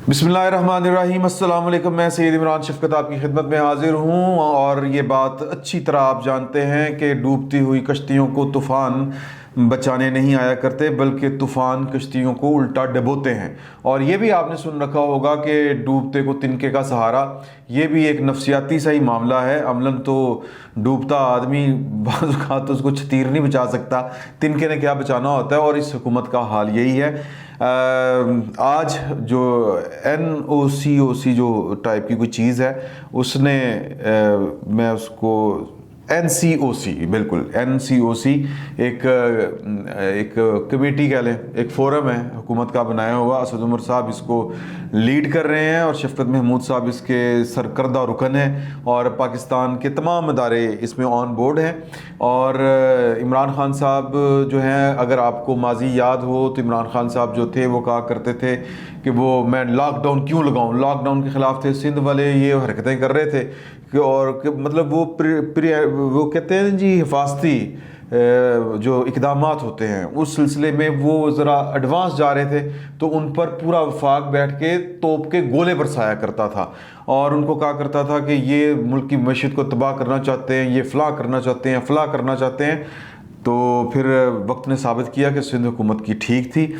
बिस्मिल्लाहिर्रहमानिर्रहीम अस्सलाम वालेकुम। मैं सैयद इमरान शफकत आपकी खिदमत में हाजिर हूँ और ये बात अच्छी तरह आप जानते हैं कि डूबती हुई कश्तियों को तूफ़ान बचाने नहीं आया करते बल्कि तूफ़ान कश्तियों को उल्टा डुबोते हैं। और ये भी आपने सुन रखा होगा कि डूबते को तिनके का सहारा, ये भी एक नफ्सियाती सा ही मामला है। अमलन तो डूबता आदमी बाज़ औक़ात तो उसको छतीर नहीं बचा सकता, तिनके ने क्या बचाना होता है। और इस हुकूमत का हाल यही है। आज जो NOCOC जो टाइप की कोई चीज़ है उसने मैं उसको NCOC, बिल्कुल NCOC एक कमेटी कह लें, एक फोरम है हुकूमत का बनाया हुआ। असद उमर साहब इसको लीड कर रहे हैं और शफकत महमूद साहब इसके सरकर्दा रुकन हैं और पाकिस्तान के तमाम अदारे इसमें ऑन बोर्ड हैं। और इमरान खान साहब जो हैं, अगर आपको माजी याद हो तो इमरान खान साहब जो थे वो कहा करते थे कि वो मैं लॉकडाउन क्यों लगाऊं, लॉकडाउन के ख़िलाफ़ थे। सिंध वाले ये हरकतें कर रहे थे कि मतलब वो कहते हैं जी हिफाजती जो इक़दामात होते हैं उस सिलसिले में वो ज़रा एडवांस जा रहे थे, तो उन पर पूरा वफाक बैठ के तोप के गोले बरसाया करता था और उनको कहा करता था कि ये मुल्क की मईशत को तबाह करना चाहते हैं, ये फ़लाँ करना चाहते हैं, फ़लाँ करना चाहते हैं। तो फिर वक्त ने साबित किया कि सिंध हुकूमत की ठीक थी।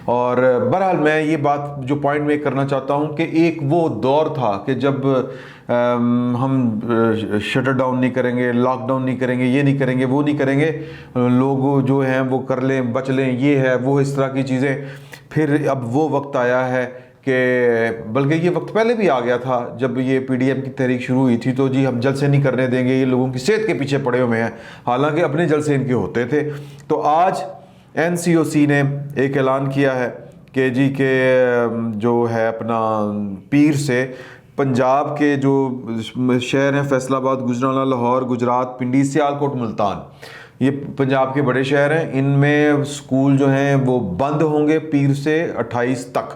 और बहरहाल मैं ये बात जो पॉइंट मेक करना चाहता हूँ कि एक वो दौर था कि जब हम शटर डाउन नहीं करेंगे, लॉकडाउन नहीं करेंगे, ये नहीं करेंगे, वो नहीं करेंगे, लोग जो हैं वो कर लें, बच लें, ये है वो, इस तरह की चीज़ें। फिर अब वो वक्त आया है कि बल्कि ये वक्त पहले भी आ गया था जब ये PDM की तहरीक शुरू हुई थी, तो जी हम जलसे नहीं करने देंगे, ये लोगों की सेहत के पीछे पड़े हुए हैं, हालांकि अपने जलसे इनके होते थे। तो आज NCOC ने एक ऐलान किया है कि जी के जो है अपना पीर से पंजाब के जो शहर हैं फैसलाबाद, गुजरांवाला, लाहौर, गुजरात, पिंडी, सियालकोट, मुल्तान, ये पंजाब के बड़े शहर हैं। इनमें स्कूल जो हैं वो बंद होंगे पीर से 28 तक,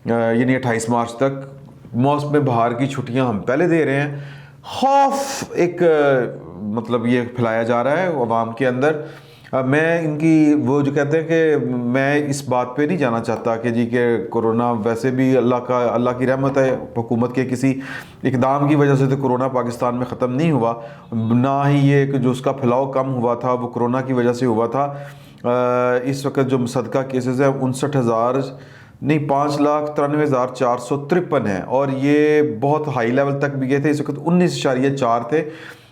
यानी 28 मार्च तक। मौसम बहार की छुट्टियां हम पहले दे रहे हैं। खौफ एक मतलब ये फैलाया जा रहा है अवाम के अंदर। मैं इनकी वो जो कहते हैं कि मैं इस बात पे नहीं जाना चाहता कि जी के कोरोना, वैसे भी अल्लाह की रहमत है, हुकूमत के किसी इकदाम की वजह से तो कोरोना पाकिस्तान में ख़त्म नहीं हुआ, ना ही ये कि जो उसका फैलाव कम हुआ था वो कोरोना की वजह से हुआ था। इस वक्त जो मुसद्दका केसेस हैं 59,000 नहीं 5,93,453 है और ये बहुत हाई लेवल तक भी गए थे। इस वक्त 19.4 थे,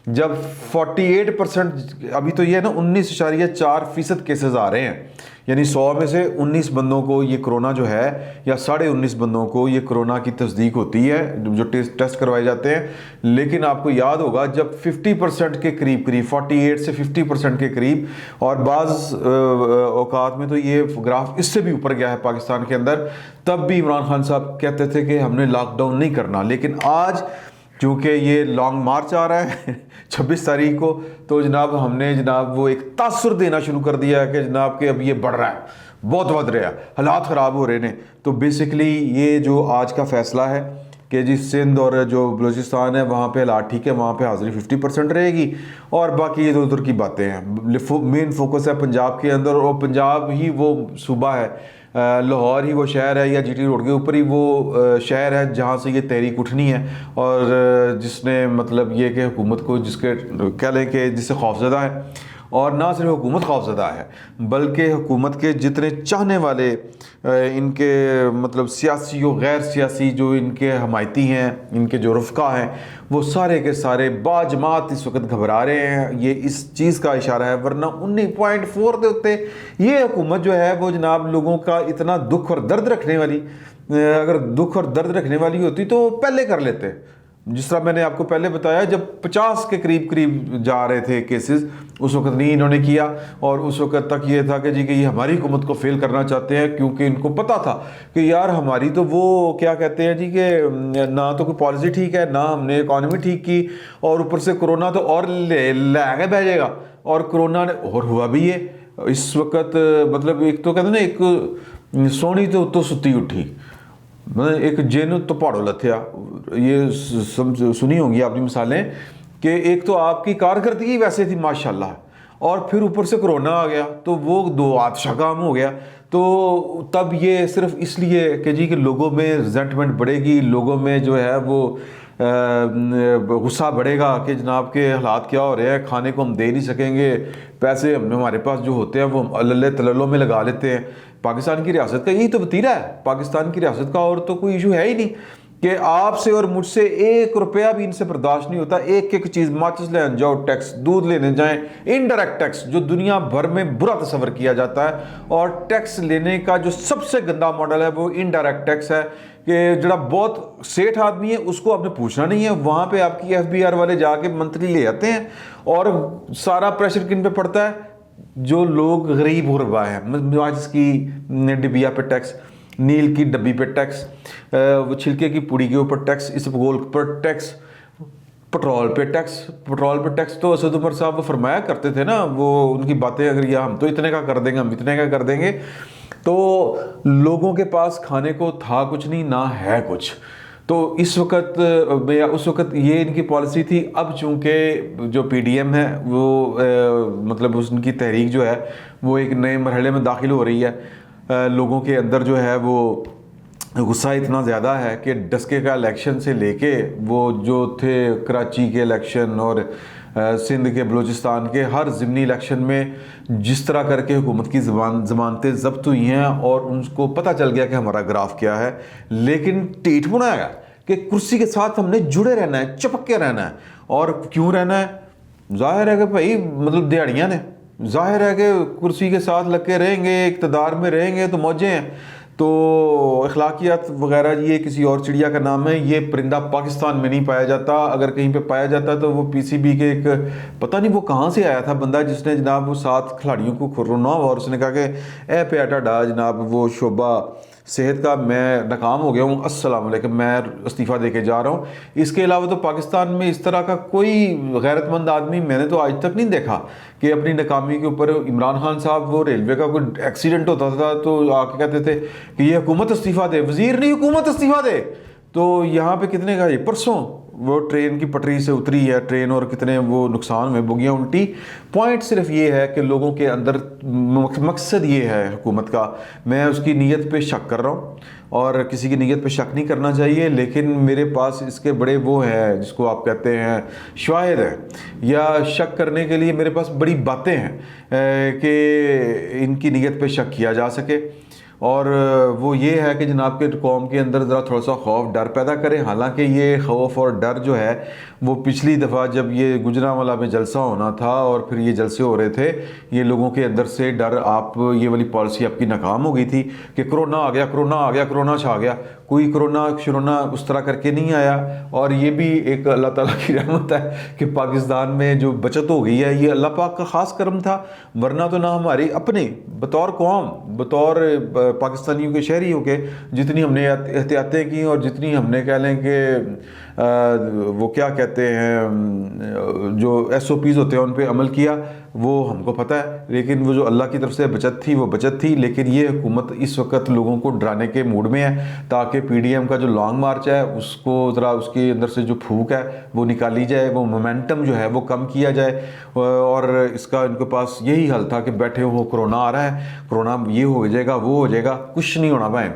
जब 48%, अभी तो ये है ना 19.4% केसेस आ रहे हैं, यानी 100 में से 19 बंदों को ये कोरोना जो है, या 19.5 बंदों को ये कोरोना की तस्दीक होती है जो टेस्ट करवाए जाते हैं। लेकिन आपको याद होगा जब 50% के करीब 48 से 50% के करीब, और बाज़ औकात में तो ये ग्राफ इससे भी ऊपर गया है पाकिस्तान के अंदर, तब भी इमरान खान साहब कहते थे कि हमने लॉकडाउन नहीं करना। लेकिन आज चूँकि ये लॉन्ग मार्च आ रहा है 26 तारीख को, तो जनाब हमने जनाब वो एक तासुर देना शुरू कर दिया है कि जनाब के अब ये बढ़ रहा है, बहुत बढ़ रहा है, हालात ख़राब हो रहे हैं। तो बेसिकली ये जो आज का फ़ैसला है कि जी सिंध और जो बलूचिस्तान है वहाँ पे हालात ठीक है, वहाँ पे हाज़िरी 50% रहेगी और बाकी इधर उधर की बातें हैं। मेन फोकस है पंजाब के अंदर, और पंजाब ही वो सूबा है, लाहौर ही वो शहर है, या GT रोड के ऊपर ही वो शहर है जहाँ से ये तहरीक उठनी है, और जिसने मतलब ये कि हुकूमत को जिसके कह लें कि जिससे खौफज़दा है। और ना सिर्फ हुकूमत खौफज़दा है बल्कि हुकूमत के जितने चाहने वाले इनके मतलब सियासी और गैर सियासी जो इनके हमायती हैं, इनके जो रफ़्क़ा हैं, वो सारे के सारे बाजमात इस वक्त घबरा रहे हैं। ये इस चीज़ का इशारा है, वरना 19.4 के उत्ते ये हुकूमत जो है वो जनाब लोगों का इतना दुख और दर्द रखने वाली, अगर दुख और दर्द रखने वाली होती तो पहले कर लेते। जिस तरह मैंने आपको पहले बताया, जब 50 के करीब जा रहे थे केसेस, उस वक्त नहीं इन्होंने किया, और उस वक्त तक ये था कि जी कि ये हमारी हुकूमत को फेल करना चाहते हैं, क्योंकि इनको पता था कि यार हमारी तो वो क्या कहते हैं जी कि ना तो कोई पॉलिसी ठीक है, ना हमने इकॉनमी ठीक की, और ऊपर से कोरोना तो और ले आगे भेजेगा। और कोरोना ने और हुआ भी ये इस वक्त, मतलब एक तो कहते ना एक सोनी तो सुती उठी, मतलब एक जिन तो पहाड़ों लथया। ये सुनी होंगी आपने मिसालें कि एक तो आपकी कारकर्दगी वैसे थी माशाल्लाह, और फिर ऊपर से कोरोना आ गया तो वो दो आतशा काम हो गया। तो तब ये सिर्फ इसलिए कि जी कि लोगों में रिजेंटमेंट बढ़ेगी, लोगों में जो है वो गुस्सा बढ़ेगा कि जनाब के हालात क्या हो रहे हैं, खाने को हम दे नहीं सकेंगे, पैसे हमने हमारे पास जो होते हैं वो हम अल्ले तलल्लों में लगा लेते हैं। पाकिस्तान की रियासत का यही तो वतीरा है, पाकिस्तान की रियासत का और तो कोई इशू है ही नहीं कि आपसे और मुझसे 1 रुपया भी इनसे बर्दाश्त नहीं होता। एक एक चीज़, माचिस लेने जाओ टैक्स, दूध लेने जाएं इनडायरेक्ट टैक्स, जो दुनिया भर में बुरा तस्वर किया जाता है। और टैक्स लेने का जो सबसे गंदा मॉडल है वो इनडायरेक्ट टैक्स है कि जरा बहुत सेठ आदमी है उसको आपने पूछना नहीं है, वहाँ पे आपकी FBI वाले जाके मंथली ले आते हैं और सारा प्रेशर किन पे पड़ता है, जो लोग गरीब गुरबा है। माचिस की डिबिया पे टैक्स, नील की डब्बी पे टैक्स, वो छिलके की पुड़ी के ऊपर टैक्स, इसबगोल पर टैक्स, पेट्रोल पे टैक्स। पेट्रोल पे टैक्स तो असद उमर साहब वो फरमाया करते थे ना, वो उनकी बातें अगर या हम तो इतने का कर देंगे, हम इतने का कर देंगे, तो लोगों के पास खाने को था कुछ नहीं, ना है कुछ। तो इस वक्त या उस वक्त ये इनकी पॉलिसी थी। अब चूँकि जो PDM है वो मतलब उनकी तहरीक जो है वो एक नए मरहले में दाखिल हो रही है। लोगों के अंदर जो है वो गुस्सा इतना ज़्यादा है कि डस्के का इलेक्शन से लेके वो जो थे कराची के इलेक्शन और सिंध के, बलूचिस्तान के हर ज़िमनी इलेक्शन में जिस तरह करके हुकूमत की ज़मानतें ज़ब्त हुई हैं और उनको पता चल गया कि हमारा ग्राफ क्या है, लेकिन टीठ बनाया कि कुर्सी के साथ हमने जुड़े रहना है, चिपक के रहना है। और क्यों रहना है? जाहिर है कि भाई मतलब दिहाड़ियाँ ने, जाहिर है कि कुर्सी के साथ लग के रहेंगे, इक़्तिदार में रहेंगे तो मौजें हैं। तो अखलाकियात वगैरह ये किसी और चिड़िया का नाम है, ये परिंदा पाकिस्तान में नहीं पाया जाता। अगर कहीं पे पाया जाता तो वो PCB के एक पता नहीं वो कहाँ से आया था बंदा जिसने जनाब वो 7 खिलाड़ियों को कोरोना हुआ और उसने कहा कि ए पे आटा डा जनाब वो शोबा सेहत का मैं नाकाम हो गया हूँ, अस्सलाम वालेकुम, मैं इस्तीफ़ा दे के जा रहा हूँ। इसके अलावा तो पाकिस्तान में इस तरह का कोई गैरतमंद आदमी मैंने तो आज तक नहीं देखा कि अपनी नाकामी के ऊपर। इमरान खान साहब वो रेलवे का कोई एक्सीडेंट होता था तो आके कहते थे कि ये हुकूमत इस्तीफ़ा दे, वज़ीर नहीं हुकूमत इस्तीफ़ा दे। तो यहाँ पे कितने का, ये परसों वो ट्रेन की पटरी से उतरी है ट्रेन और कितने वो नुकसान में बोगियाँ उल्टी। पॉइंट सिर्फ ये है कि लोगों के अंदर मकसद ये है हुकूमत का, मैं उसकी नीयत पे शक कर रहा हूँ और किसी की नीयत पे शक नहीं करना चाहिए, लेकिन मेरे पास इसके बड़े वो हैं जिसको आप कहते हैं शाहिद है या शक करने के लिए मेरे पास बड़ी बातें हैं कि इनकी नीयत पे शक किया जा सके। और वो ये है कि जनाब के कौम के अंदर ज़रा थोड़ा सा खौफ डर पैदा करें। हालांकि ये खौफ और डर जो है वो पिछली दफ़ा जब ये गुजरांवाला में जलसा होना था और फिर ये जलसे हो रहे थे, ये लोगों के अंदर से डर, आप ये वाली पॉलिसी आपकी नाकाम हो गई थी कि कोरोना आ गया, कोरोना आ गया, कोरोना छा गया। कोई कोरोना शुरोना उस तरह करके नहीं आया। और ये भी एक अल्लाह ताला की रहमत है कि पाकिस्तान में जो बचत हो गई है ये अल्लाह पाक का ख़ास करम था, वरना तो ना हमारी अपने बतौर कौम, बतौर पाकिस्तानियों के शहरियों के जितनी हमने एहतियातें की और जितनी हमने कह लें कि वो क्या कहते हैं जो SOPs होते हैं उन पे अमल किया, वो हमको पता है। लेकिन वो जो अल्लाह की तरफ से बचत थी वो बचत थी। लेकिन ये हुकूमत इस वक्त लोगों को डराने के मूड में है ताकि PDM का जो लॉन्ग मार्च है उसको ज़रा उसके अंदर से जो फूक है वो निकाली जाए, वो मोमेंटम जो है वो कम किया जाए। और इसका इनके पास यही हल था कि बैठे हो कोरोना आ रहा है, कोरोना ये हो जाएगा वो हो जाएगा, कुछ नहीं होना भाई,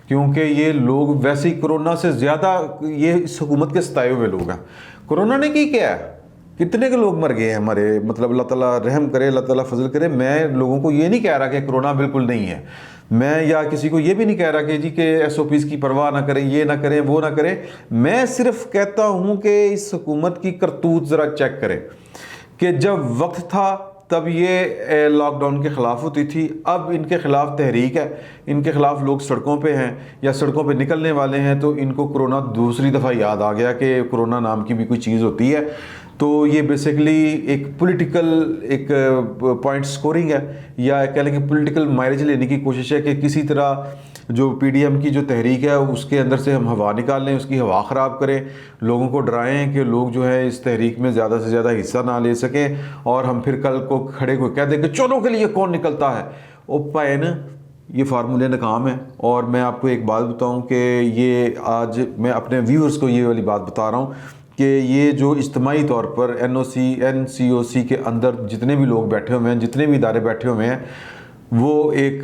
क्योंकि ये लोग वैसे ही कोरोना से ज़्यादा ये इस हुकूमत के सताए हुए लोग हैं। कोरोना ने की क्या है, कितने के लोग मर गए हैं हमारे, मतलब अल्लाह ताला रहम करे, अल्लाह ताला फजल करे। मैं लोगों को ये नहीं कह रहा कि कोरोना बिल्कुल नहीं है, मैं या किसी को ये भी नहीं कह रहा कि जी के SOPs की परवाह ना करें, ये ना करें, वो ना करें। मैं सिर्फ कहता हूँ कि इस हुकूमत की करतूत ज़रा चेक करें कि जब वक्त था तब ये लॉकडाउन के ख़िलाफ़ होती थी, अब इनके ख़िलाफ़ तहरीक है, इनके ख़िलाफ़ लोग सड़कों पे हैं या सड़कों पे निकलने वाले हैं, तो इनको कोरोना दूसरी दफ़ा याद आ गया कि कोरोना नाम की भी कोई चीज़ होती है। तो ये बेसिकली एक पॉलिटिकल एक पॉइंट स्कोरिंग है या कह लें कि पॉलिटिकल माइलेज लेने की कोशिश है कि किसी तरह जो PDM की जो तहरीक है उसके अंदर से हम हवा निकाल लें, उसकी हवा ख़राब करें, लोगों को डराएं कि लोग जो है इस तहरीक में ज़्यादा से ज़्यादा हिस्सा ना ले सकें और हम फिर कल को खड़े को कह दें कि चोरों के लिए कौन निकलता है। ओ पाए न, ये फार्मूले नाकाम है। और मैं आपको एक बात बताऊं कि ये आज मैं अपने व्यूअर्स को ये वाली बात बता रहा हूँ कि ये जो इज्तिमाई तौर पर NOC NCOC के अंदर जितने भी लोग बैठे हुए हैं, जितने भी इदारे बैठे हुए हैं, वो एक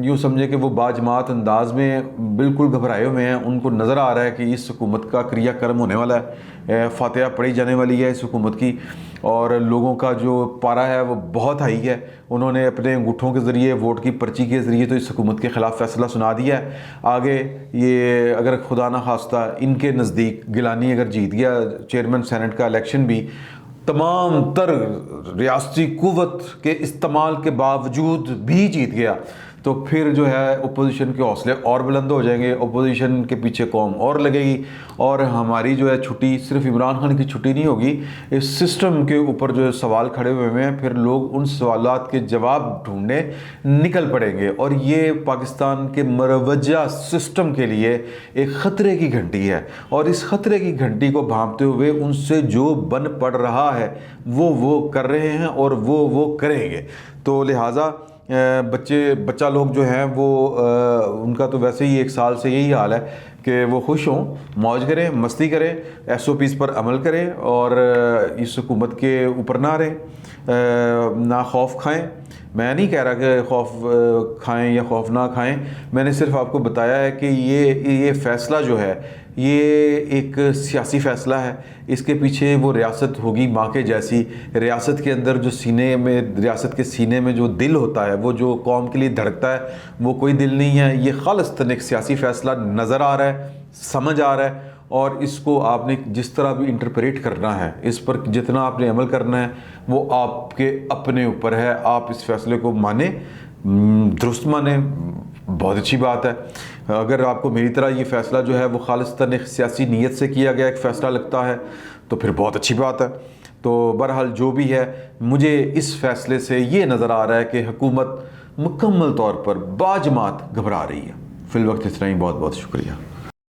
यूँ समझे कि वो बाजमात अंदाज में बिल्कुल घबराए हुए हैं। उनको नज़र आ रहा है कि इस हुकूमत का क्रियाकर्म होने वाला है, फातिहा पढ़ी जाने वाली है इस हुकूमत की, और लोगों का जो पारा है वो बहुत हाई है। उन्होंने अपने अंगूठों के ज़रिए, वोट की पर्ची के ज़रिए तो इस हुकूमत के ख़िलाफ़ फैसला सुना दिया है। आगे ये अगर खुदा ना खास्ता इनके नज़दीक गिलानी अगर जीत गया चेयरमैन सेनेट का इलेक्शन भी, तमाम तर रियासती कुव्वत के इस्तेमाल के बावजूद भी जीत गया, तो फिर जो है अपोजिशन के हौसले और बुलंद हो जाएंगे, अपोजिशन के पीछे कौम और लगेगी, और हमारी जो है छुट्टी सिर्फ इमरान खान की छुट्टी नहीं होगी, इस सिस्टम के ऊपर जो सवाल खड़े हुए हैं, फिर लोग उन सवालात के जवाब ढूंढने निकल पड़ेंगे। और ये पाकिस्तान के मरवजा सिस्टम के लिए एक ख़तरे की घंटी है, और इस ख़तरे की घंटी को भांपते हुए उनसे जो बन पड़ रहा है वो कर रहे हैं और वो करेंगे। तो लिहाजा बच्चा लोग जो हैं वो उनका तो वैसे ही 1 साल से यही हाल है कि वो खुश हों, मौज करें, मस्ती करें, SOPs पर अमल करें और इस हुकूमत के ऊपर ना रहें, ना खौफ खाएं। मैं नहीं कह रहा कि खौफ खाएं या खौफ ना खाएं, मैंने सिर्फ आपको बताया है कि ये फ़ैसला जो है ये एक सियासी फ़ैसला है। इसके पीछे वो रियासत होगी माँ के जैसी, रियासत के अंदर जो रियासत के सीने में जो दिल होता है, वो जो कौम के लिए धड़कता है, वो कोई दिल नहीं है। ये खालिस्तन एक सियासी फ़ैसला नज़र आ रहा है, समझ आ रहा है, और इसको आपने जिस तरह भी इंटरप्रेट करना है, इस पर जितना आपने अमल करना है, वो आपके अपने ऊपर है। आप इस फैसले को माने, दुरुस्त माने, बहुत अच्छी बात है। अगर आपको मेरी तरह ये फ़ैसला जो है वो खालिस्तन एक सियासी नीयत से किया गया एक फ़ैसला लगता है, तो फिर बहुत अच्छी बात है। तो बहरहाल जो भी है, मुझे इस फ़ैसले से ये नज़र आ रहा है कि हुकूमत मुकम्मल तौर पर बाजमात घबरा रही है। फ़िल वक्त इतना ही, बहुत बहुत शुक्रिया।